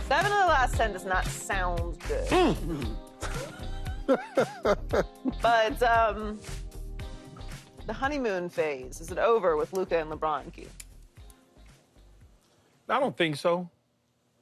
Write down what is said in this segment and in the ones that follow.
7 of the last 10 does not sound good. But the honeymoon phase, is it over with Luka and LeBron, Keith? I don't think so.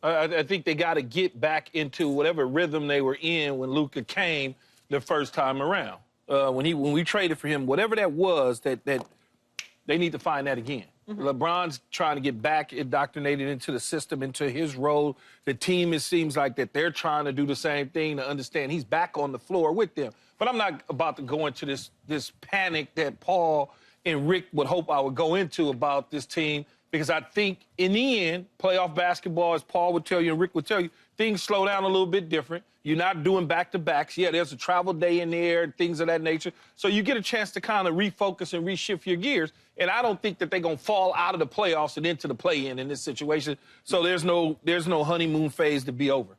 I think they got to get back into whatever rhythm they were in when Luka came the first time around. When we traded for him, whatever that was, that they need to find that again. LeBron's trying to get back indoctrinated into the system, into his role. The team, it seems like that they're trying to do the same thing to understand he's back on the floor with them. But I'm not about to go into this panic that Paul and Rick would hope I would go into about this team, because I think in the end, playoff basketball, as Paul would tell you and Rick would tell you, things slow down a little bit different. You're not doing back-to-backs. Yeah, there's a travel day in there and things of that nature. So you get a chance to kind of refocus and reshift your gears. And I don't think that they're going to fall out of the playoffs and into the play-in this situation. So there's no honeymoon phase to be over.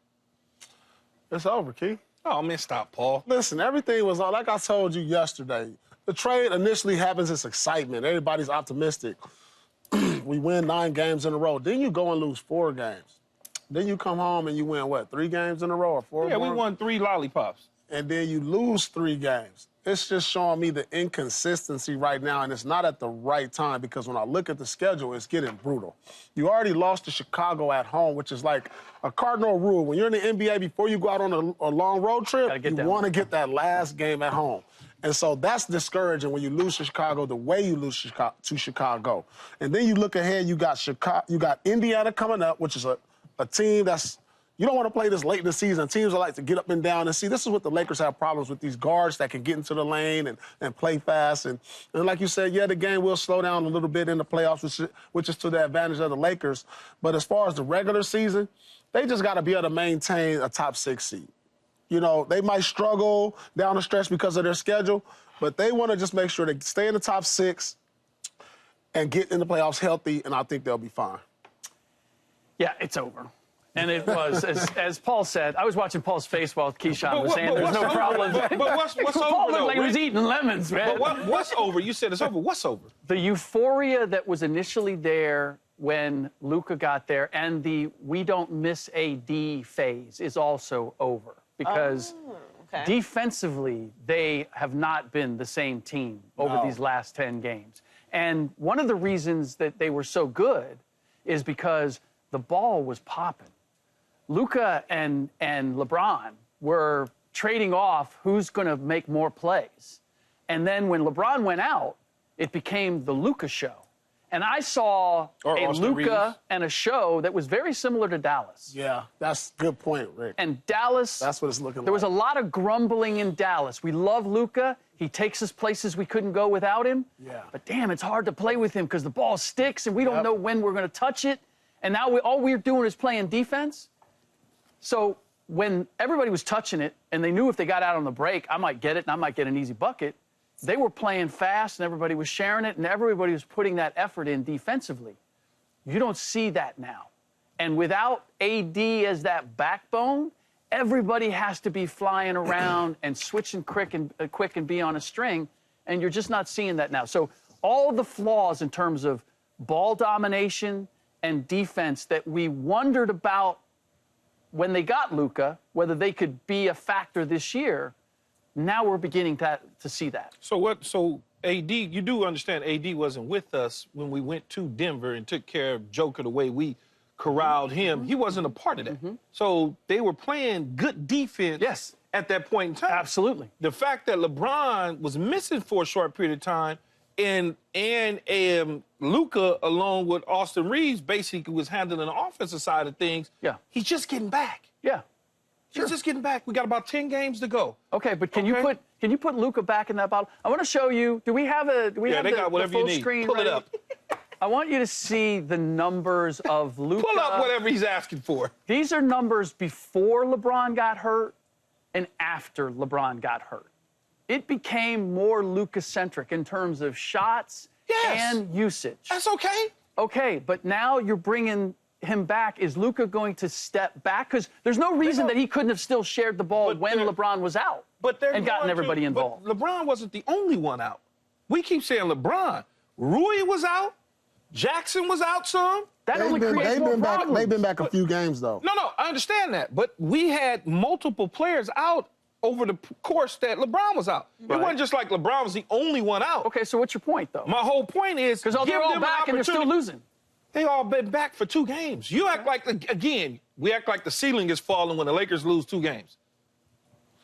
It's over, Keith. Oh, man, stop, Paul. Listen, everything was like I told you yesterday. The trade initially happens, it's excitement. Everybody's optimistic. We win 9 games in a row. Then you go and lose 4 games. Then you come home and you win, what, 3 games in a row or 4? Yeah, we won 3 lollipops. And then you lose 3 games. It's just showing me the inconsistency right now, and it's not at the right time, because when I look at the schedule, it's getting brutal. You already lost to Chicago at home, which is like a cardinal rule. When you're in the NBA, before you go out on a long road trip, you want to get that last game at home. And so that's discouraging when you lose to Chicago the way you lose to Chicago. And then you look ahead, you got Indiana coming up, which is a team that's, you don't want to play this late in the season. Teams that like to get up and down. And see, this is what the Lakers have problems with, these guards that can get into the lane and play fast. And like you said, yeah, the game will slow down a little bit in the playoffs, which is to the advantage of the Lakers. But as far as the regular season, they just got to be able to maintain a top 6 seed. You know, they might struggle down the stretch because of their schedule, but they want to just make sure they stay in the top 6 and get in the playoffs healthy, and I think they'll be fine. Yeah, it's over. And it was, as Paul said, I was watching Paul's face while Keyshawn was saying there's no problem. But what's over, Paul looked like he was Rick? eating lemons, man. But what's over? You said it's over. What's over? The euphoria that was initially there when Luka got there, and the we don't miss AD phase is also over. Because defensively, they have not been the same team over these last 10 games. And one of the reasons that they were so good is because the ball was popping. Luka and LeBron were trading off who's going to make more plays. And then when LeBron went out, it became the Luka show. And I saw a Luka and a show that was very similar to Dallas. Yeah, that's a good point, Rick. And Dallas, that's what it's looking like. There was a lot of grumbling in Dallas. We love Luka. He takes us places we couldn't go without him. Yeah. But damn, it's hard to play with him because the ball sticks and we don't know when we're going to touch it. And now all we're doing is playing defense. So when everybody was touching it and they knew if they got out on the break, I might get it and I might get an easy bucket, they were playing fast and everybody was sharing it and everybody was putting that effort in defensively. You don't see that now. And without AD as that backbone, everybody has to be flying around and switching quick and be on a string, and you're just not seeing that now. So all the flaws in terms of ball domination and defense that we wondered about when they got Luka, whether they could be a factor this year, now we're beginning to see that. So AD, you do understand AD wasn't with us when we went to Denver and took care of Joker the way we corralled him. He wasn't a part of that. So they were playing good defense at that point in time. Absolutely. The fact that LeBron was missing for a short period of time and Luka, along with Austin Reeves, basically was handling the offensive side of things. Yeah. He's just getting back. Yeah. He's just getting back. We got about 10 games to go. Okay, but can you put Luka back in that bottle? I want to show you. Do we have the full screen? Pull it up. I want you to see the numbers of Luka. Pull up whatever he's asking for. These are numbers before LeBron got hurt and after LeBron got hurt. It became more Luka-centric in terms of shots and usage. That's okay. Okay, but now you're bringing him back. Is Luka going to step back? Because there's no reason that he couldn't have still shared the ball when LeBron was out and gotten everybody involved. But LeBron wasn't the only one out. We keep saying LeBron. Rui was out. Jackson was out some. That only creates more problems. They've been back a few games, though. No, understand that, but we had multiple players out over the course that LeBron was out. It wasn't just like LeBron was the only one out. Okay, so what's your point, though? My whole point is because they're all back and you're still losing. They all been back for 2 games. You act like, again, we act like the ceiling is falling when the Lakers lose 2 games.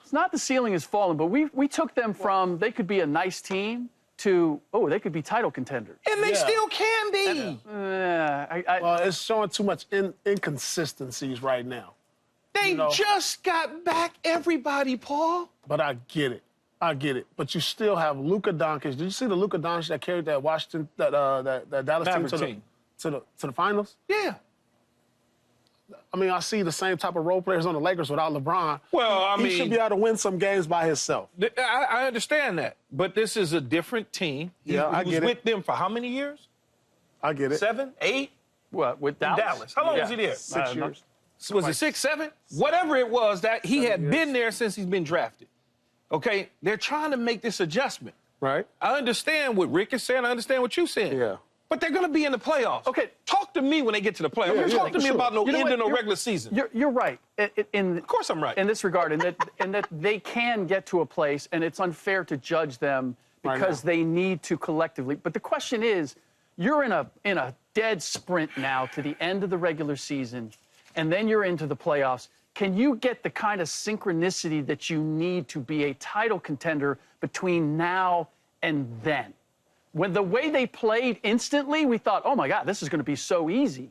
It's not the ceiling is falling, but we took them from they could be a nice team to, oh, they could be title contenders. And they still can be. Well, it's showing too much inconsistencies right now. They just got back everybody, Paul. But I get it. I get it. But you still have Luka Doncic. Did you see the Luka Doncic that carried that Washington, that Dallas team to the finals? Yeah. I mean, I see the same type of role players on the Lakers without LeBron. Well, he should be able to win some games by himself. I understand that, but this is a different team. He was with them for how many years? I get it. 7, 8? What, with Dallas? How long was he there? 6 years. Was it 6, 7? Whatever it was, that he had been there since he's been drafted. Okay, they're trying to make this adjustment. Right. I understand what Rick is saying. I understand what you're saying. Yeah. But they're going to be in the playoffs. Okay. Talk to me when they get to the playoffs. Talk to me about no end of no regular season. You're right. Of course I'm right. In this regard, in that they can get to a place, and it's unfair to judge them because they need to collectively. But the question is, you're in a dead sprint now to the end of the regular season, and then you're into the playoffs. Can you get the kind of synchronicity that you need to be a title contender between now and then? When the way they played instantly, we thought, oh my God, this is going to be so easy.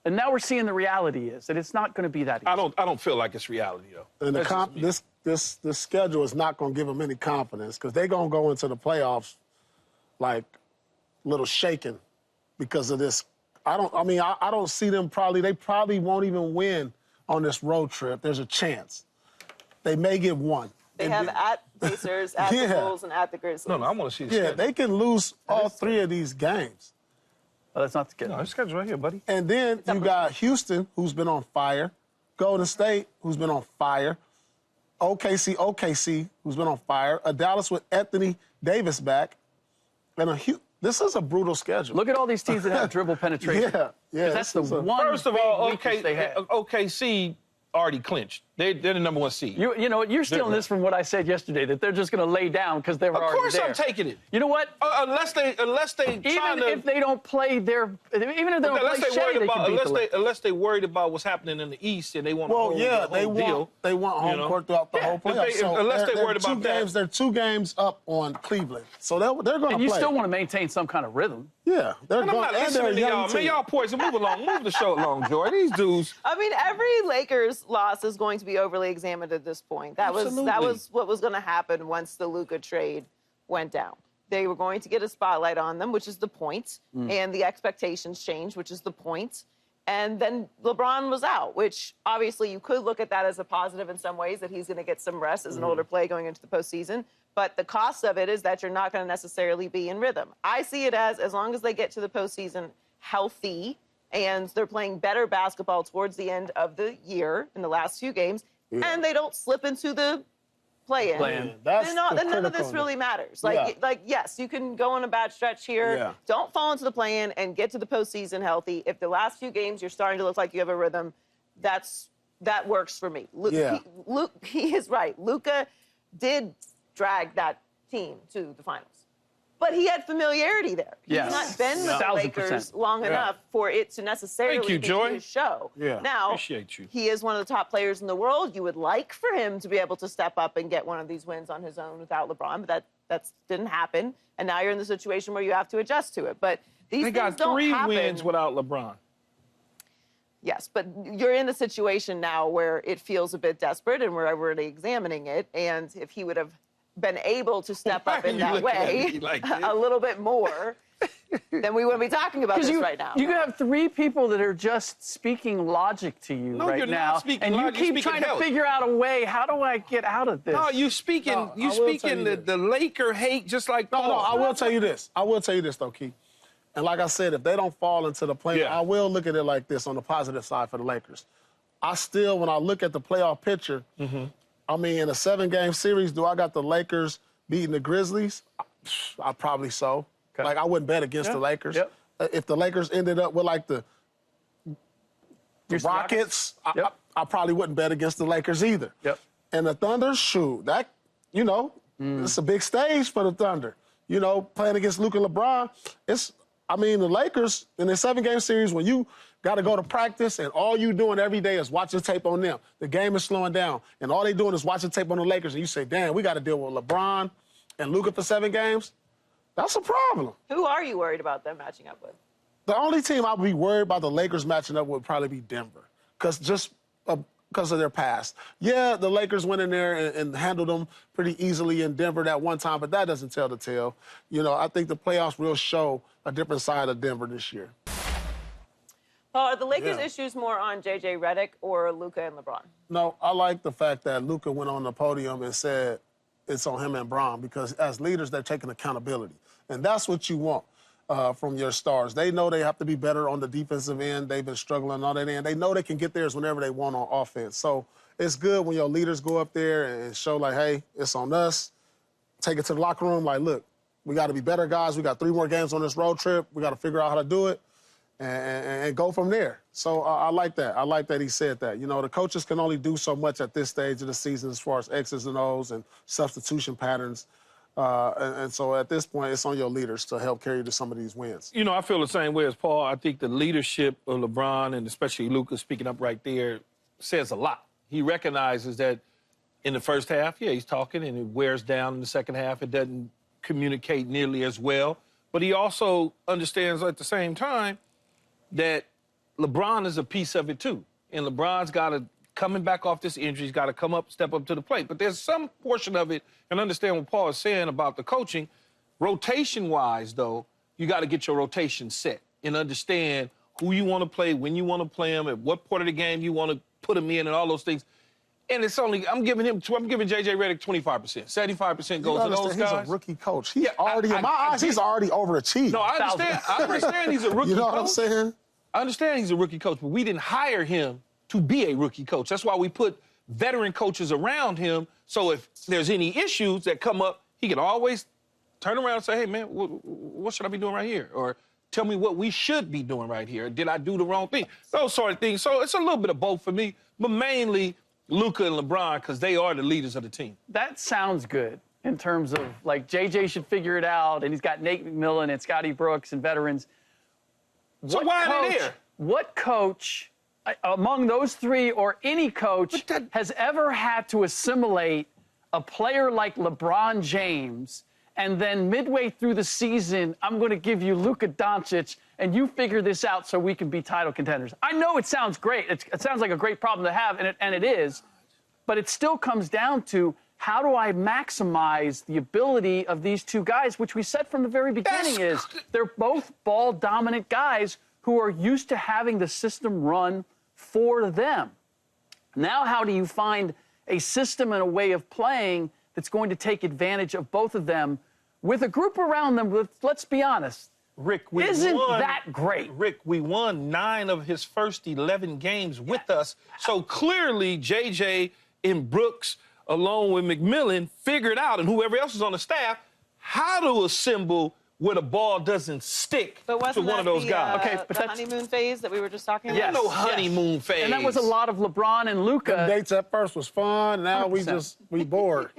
And now we're seeing the reality is that it's not going to be that easy. I don't feel like it's reality, though. And this schedule is not going to give them any confidence because they're going to go into the playoffs like a little shaken because of this. I don't see them they probably won't even win on this road trip. There's a chance. They may get one. They have at Pacers, at the Bulls, and at the Grizzlies. No, I want to see the schedule. They can lose all 3 of these games. Oh, that's not the schedule. No, the schedule's right here, buddy. And then you got Houston, who's been on fire. Golden State, who's been on fire. OKC, who's been on fire. A Dallas with Anthony Davis back. And this is a brutal schedule. Look at all these teams that have dribble penetration. Yeah. That's the one. First of all, they have. OKC already clinched. They're the number 1 seed. You know, you're stealing this from what I said yesterday, that they're just going to lay down because they were already there. Of course I'm taking it. You know what? Unless they if they don't play even if they don't play Shea, they can beat the Lakers. Unless they worried about what's happening in the East and they want they want home court throughout the whole playoffs. Unless they're worried about that. They're 2 games up on Cleveland. So they're going to play. And you still want to maintain some kind of rhythm. Yeah. I'm not listening to y'all. Man, y'all poison. Move along. Move the show along, Joy. These dudes. I mean, every Lakers loss is going to be overly examined at this point. That was what was going to happen once the Luka trade went down. They were going to get a spotlight on them, which is the point, and the expectations changed, which is the point. And then LeBron was out, which obviously you could look at that as a positive in some ways, that he's going to get some rest as an older player going into the postseason. But the cost of it is that you're not going to necessarily be in rhythm. I see it as long as they get to the postseason healthy and they're playing better basketball towards the end of the year in the last few games, and they don't slip into the play-in. Then none of this really matters. Like, yes, you can go on a bad stretch here. Yeah. Don't fall into the play-in and get to the postseason healthy. If the last few games you're starting to look like you have a rhythm, that works for me. He is right. Luka did drag that team to the finals. But he had familiarity there. Yes. He's not been with the Lakers long enough for it to necessarily be his show. Yeah. Now, Appreciate you. he is one of the top players in the world. You would like for him to be able to step up and get one of these wins on his own without LeBron, but that didn't happen. And now you're in the situation where you have to adjust to it. But these things don't happen. They got 3 wins without LeBron. Yes, but you're in the situation now where it feels a bit desperate, and we're already examining it. And if he would have been able to step up in that way a little bit more, then we wouldn't be talking about this right now. You have 3 people that are just speaking logic to you right you're now, not speaking and you logic, keep trying to figure out a way. How do I get out of this? No, you speaking the Laker hate just like Paul. No, I will tell you this. I will tell you this, though, Key. And like I said, if they don't fall into the play, I will look at it like this on the positive side for the Lakers. When I look at the playoff picture, I mean, in a 7-game series, do I got the Lakers beating the Grizzlies? I probably so. Okay. Like, I wouldn't bet against the Lakers. If the Lakers ended up with, like, the Rockets, I probably wouldn't bet against the Lakers either. Yep. And the Thunder, shoot, that, it's a big stage for the Thunder. Playing against Luka and LeBron, the Lakers in the 7-game series, when you got to go to practice and all you doing every day is watching tape on them, the game is slowing down, and all they doing is watching tape on the Lakers, and you say, damn, we got to deal with LeBron and Luka for 7 games, that's a problem. Who are you worried about them matching up with? The only team I would be worried about the Lakers matching up would probably be Denver, because of their past. Yeah, the Lakers went in there and handled them pretty easily in Denver that one time, but that doesn't tell the tale. I think the playoffs will show a different side of Denver this year. Are the Lakers' issues more on J.J. Redick or Luka and LeBron? No, I like the fact that Luka went on the podium and said it's on him and Bron, because as leaders, they're taking accountability. And that's what you want from your stars. They know they have to be better on the defensive end. They've been struggling on that end. They know they can get theirs whenever they want on offense. So it's good when your leaders go up there and show, like, hey, it's on us. Take it to the locker room, like, look, we got to be better guys. We got 3 more games on this road trip. We got to figure out how to do it and go from there. So I like that. I like that he said that. The coaches can only do so much at this stage of the season as far as X's and O's and substitution patterns. And so at this point, it's on your leaders to help carry to some of these wins. I feel the same way as Paul. I think the leadership of LeBron, and especially Luka speaking up right there, says a lot. He recognizes that in the first half, he's talking, and it wears down in the second half. It doesn't communicate nearly as well. But he also understands at the same time that LeBron is a piece of it, too. And LeBron's got to, coming back off this injury, he's got to come up, step up to the plate. But there's some portion of it, and understand what Paul is saying about the coaching. Rotation-wise, though, you got to get your rotation set and understand who you want to play, when you want to play them, at what part of the game you want to put them in, and all those things. And it's only, I'm giving J.J. Redick 25%. 75% goes to those guys. He's a rookie coach. He's already, in my eyes, he's already overachieved. No, I understand. I understand he's a rookie coach. You know what I'm saying? I understand he's a rookie coach, but we didn't hire him to be a rookie coach. That's why we put veteran coaches around him, so if there's any issues that come up, he can always turn around and say, hey, man, what should I be doing right here? Or tell me what we should be doing right here. Did I do the wrong thing? Those sort of things. So it's a little bit of both for me, but mainly Luka and LeBron, because they are the leaders of the team. That sounds good in terms of, like, JJ should figure it out, and he's got Nate McMillan and Scotty Brooks and veterans. So why are they there? What coach among those 3 or any coach has ever had to assimilate a player like LeBron James, and then midway through the season, I'm going to give you Luka Doncic, and you figure this out so we can be title contenders? I know it sounds great. It sounds like a great problem to have, and it is, but it still comes down to, how do I maximize the ability of these 2 guys, which we said from the very beginning is they're both ball-dominant guys who are used to having the system run for them. Now, how do you find a system and a way of playing that's going to take advantage of both of them with a group around them with, let's be honest, Rick, isn't that great? Rick, we won 9 of his first 11 games with us. So clearly, JJ and Brooks, along with McMillan, figured out, and whoever else is on the staff, how to assemble where the ball doesn't stick to one of those guys. Okay, but the honeymoon phase that we were just talking about? Yes, no honeymoon phase. And that was a lot of LeBron and Luka. The dates at first was fun. Now 100%. we bored.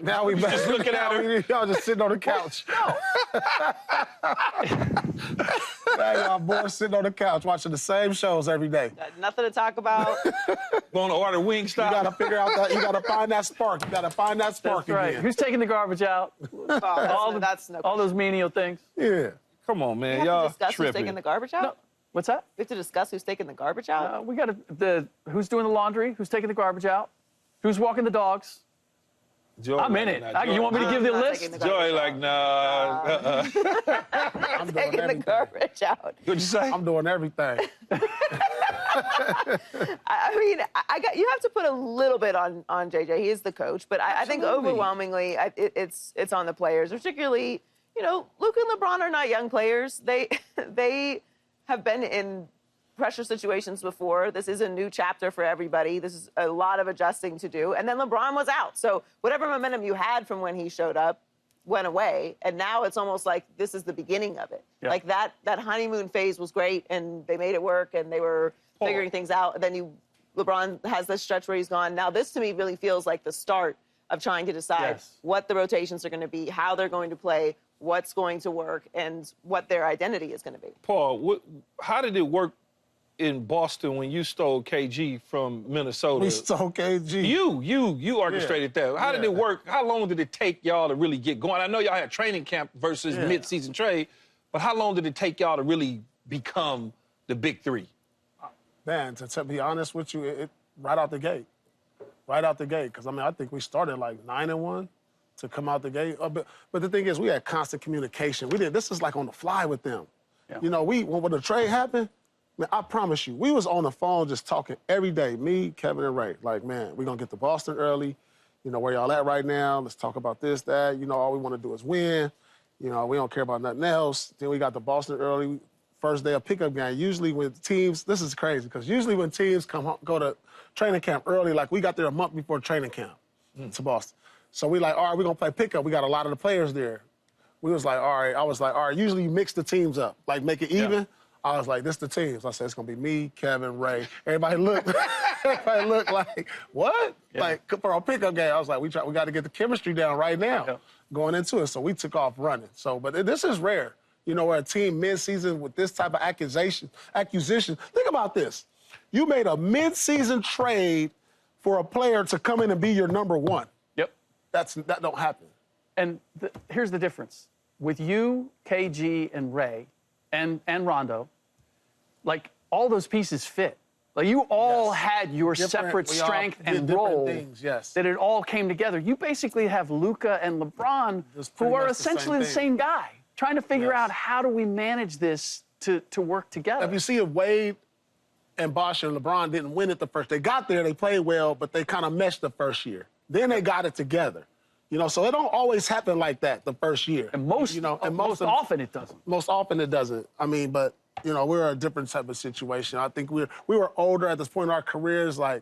Now we just looking at her. Y'all just sitting on the couch. No. Now y'all bored sitting on the couch watching the same shows every day. Nothing to talk about. Going to order Wingstop. You got to figure out that. You got to find that spark. You got to find that spark That's right. again. Who's taking the garbage out? All those menial things. Yeah. Come on, man. We have Y'all to discuss tripping. who's taking the garbage out? No. What's that? We have to discuss who's taking the garbage out? We got who's doing the laundry? Who's taking the garbage out? Who's walking the dogs? Joy, I'm in it. You want me to give the list? Joy, like, nah. I'm taking the garbage out. What'd you say? I'm doing everything. I mean, you have to put a little bit on JJ. He is the coach, but I think overwhelmingly it's on the players, particularly, Luka and LeBron are not young players. They have been in pressure situations before. This is a new chapter for everybody. This is a lot of adjusting to do. And then LeBron was out. So whatever momentum you had from when he showed up went away. And now it's almost like this is the beginning of it. Yeah. Like that honeymoon phase was great and they made it work and they were figuring things out. And then you LeBron has this stretch where he's gone. Now, this to me really feels like the start of trying to decide what the rotations are going to be, how they're going to play, what's going to work, and what their identity is going to be. Paul, how did it work in Boston when you stole KG from Minnesota? We stole KG. You orchestrated that. How did it work? How long did it take y'all to really get going? I know y'all had training camp versus mid-season trade, but how long did it take y'all to really become the big three? Man, to be honest with you, it right out the gate. Right out the gate. Because, I mean, I think we started like 9-1 to come out the gate. But the thing is, we had constant communication. This is like on the fly with them. Yeah. You know, when the trade happened, man, I promise you, we was on the phone just talking every day, me, Kevin, and Ray. Like, man, we're going to get to Boston early. You know, where y'all at right now? Let's talk about this, that. You know, all we want to do is win. You know, we don't care about nothing else. Then we got to Boston early. First day of pickup game. Usually when teams, this is crazy, because usually when teams go to training camp early, like we got there a month before training camp to Boston. So we like, all right, we're going to play pickup. We got a lot of the players there. We was like, all right. I was like, all right, usually you mix the teams up, like make it even. I was like, this the teams. I said, it's going to be me, Kevin, Ray. Everybody looked like, what? Like, for our pickup game, I was like, we got to get the chemistry down right now going into it. So we took off running. So, but this is rare. You know, where a team mid-season with this type of acquisition. Think about this. You made a mid-season trade for a player to come in and be your number one. Yep. That don't happen. And here's the difference. With you, KG, and Ray, and Rondo, like, all those pieces fit. Like, you all had your separate strength and role that it all came together. You basically have Luka and LeBron, who are essentially the same guy, trying to figure out how do we manage this to work together. If you see if Wade and Bosh and LeBron didn't win it the first, they got there, they played well, but they kind of meshed the first year. Then they got it together. You know, so it don't always happen like that the first year. And most often it doesn't. Most often it doesn't. I mean, but, you know, we're a different type of situation. I think we were older at this point in our careers, like,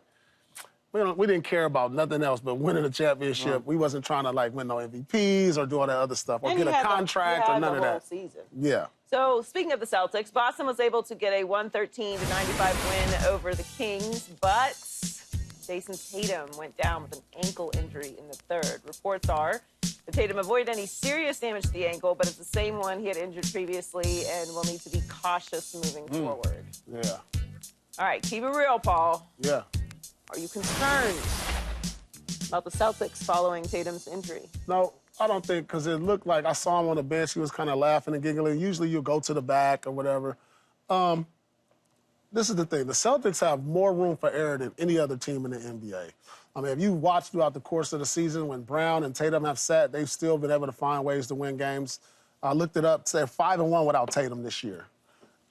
we didn't care about nothing else but winning a championship. We wasn't trying to, like, win no MVPs or do all that other stuff or get a contract or none of that. Season. Yeah. So, speaking of the Celtics, Boston was able to get a 113-95 win over the Kings, but Jayson Tatum went down with an ankle injury in the third. Reports are that Tatum avoided any serious damage to the ankle, but it's the same one he had injured previously and will need to be cautious moving forward. Yeah. All right, keep it real, Paul. Yeah. Are you concerned about the Celtics following Tatum's injury? No, I don't think, because it looked like I saw him on the bench. He was kind of laughing and giggling. Usually you go to the back or whatever. This is the thing. The Celtics have more room for error than any other team in the NBA. I mean, if you watch throughout the course of the season, when Brown and Tatum have sat, they've still been able to find ways to win games. I looked it up. They're 5-1 without Tatum this year.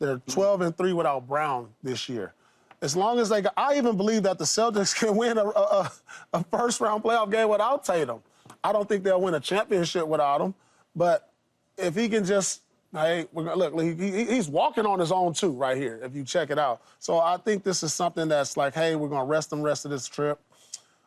They're 12-3 without Brown this year. As long as I even believe that the Celtics can win a first-round playoff game without Tatum. I don't think they'll win a championship without him. But if he can just, hey, look, he's walking on his own too right here, if you check it out. So I think this is something that's like, hey, we're going to rest him rest of this trip.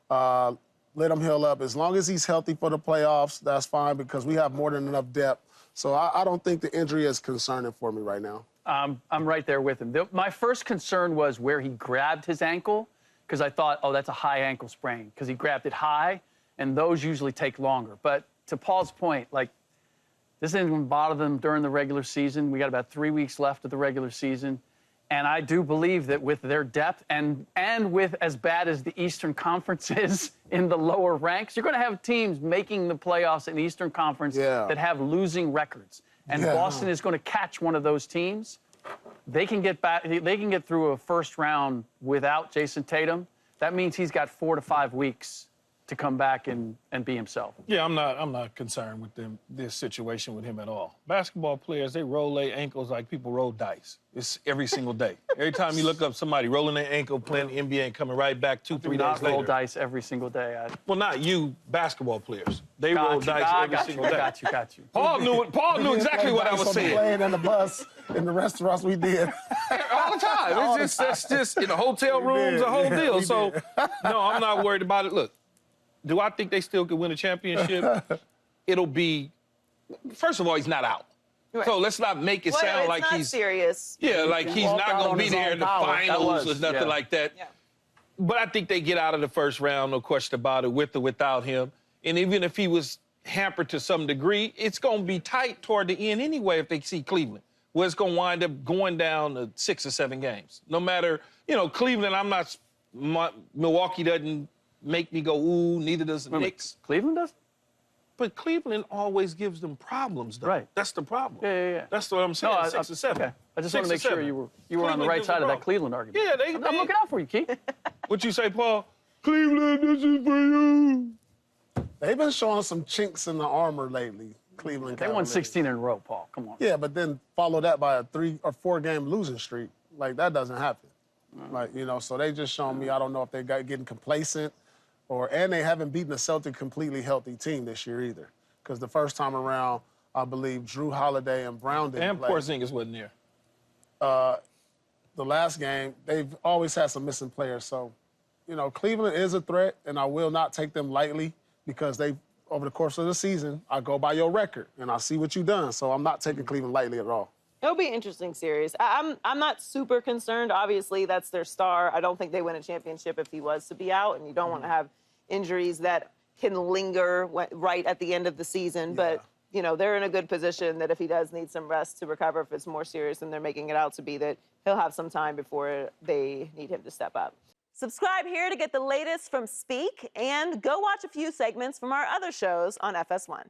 Let him heal up. As long as he's healthy for the playoffs, that's fine, because we have more than enough depth. So I don't think the injury is concerning for me right now. I'm right there with him. My first concern was where he grabbed his ankle, because I thought, oh, that's a high ankle sprain, because he grabbed it high, and those usually take longer. But to Paul's point, like, this isn't going to bother them during the regular season. We got about 3 weeks left of the regular season. And I do believe that with their depth and with as bad as the Eastern Conference is in the lower ranks, you're going to have teams making the playoffs in the Eastern Conference that have losing records. And Boston is going to catch one of those teams. They can get back. They can get through a first round without Jayson Tatum. That means he's got 4 to 5 weeks to come back and be himself. Yeah, I'm not concerned with this situation with him at all. Basketball players, they roll their ankles like people roll dice. It's every single day. Every time you look up somebody rolling their ankle, playing the NBA, and coming right back 2-3 days later. Not roll dice every single day. Well, not you, baskall players. They roll dice every single day. Got you. Paul knew exactly what I was saying. Playing in the bus, in the restaurants we did. All the time. That's just in the hotel rooms, a whole deal. So, no, I'm not worried about it. Look, do I think they still could win a championship? It'll be, first of all, he's not out. Right. So let's not make it sound like he's serious. Yeah, like he's not going to be there in the finals or nothing like that. Yeah. But I think they get out of the first round, no question about it, with or without him. And even if he was hampered to some degree, it's going to be tight toward the end anyway if they see Cleveland, where it's going to wind up going down to 6 or 7 games. No matter, Cleveland, Milwaukee doesn't make me go, ooh, neither does the Knicks. Cleveland does? But Cleveland always gives them problems, though. Right. That's the problem. Yeah. That's what I'm saying, No, 6 or 7. Okay. I just want to make sure you were on the right side of that Cleveland argument. Yeah, I'm looking out for you, Keith. What you say, Paul? Cleveland, this is for you. They've been showing some chinks in the armor lately, Cleveland They won Cavaliers. 16 in a row, Paul. Come on. Yeah, but then follow that by a 3 or 4 game losing streak. Like, that doesn't happen. So they just showing me, I don't know if they're getting complacent and they haven't beaten a Celtic completely healthy team this year either. Because the first time around, I believe Drew Holiday and Brown didn't play. And Porzingis wasn't there. The last game, they've always had some missing players. So, Cleveland is a threat, and I will not take them lightly because over the course of the season, I go by your record, and I see what you've done. So I'm not taking Cleveland lightly at all. It'll be an interesting series. I'm not super concerned. Obviously, that's their star. I don't think they win a championship if he was to be out, and you don't want to have injuries that can linger right at the end of the season. Yeah. But, they're in a good position that if he does need some rest to recover, if it's more serious than they're making it out to be, that he'll have some time before they need him to step up. Subscribe here to get the latest from Speak, and go watch a few segments from our other shows on FS1.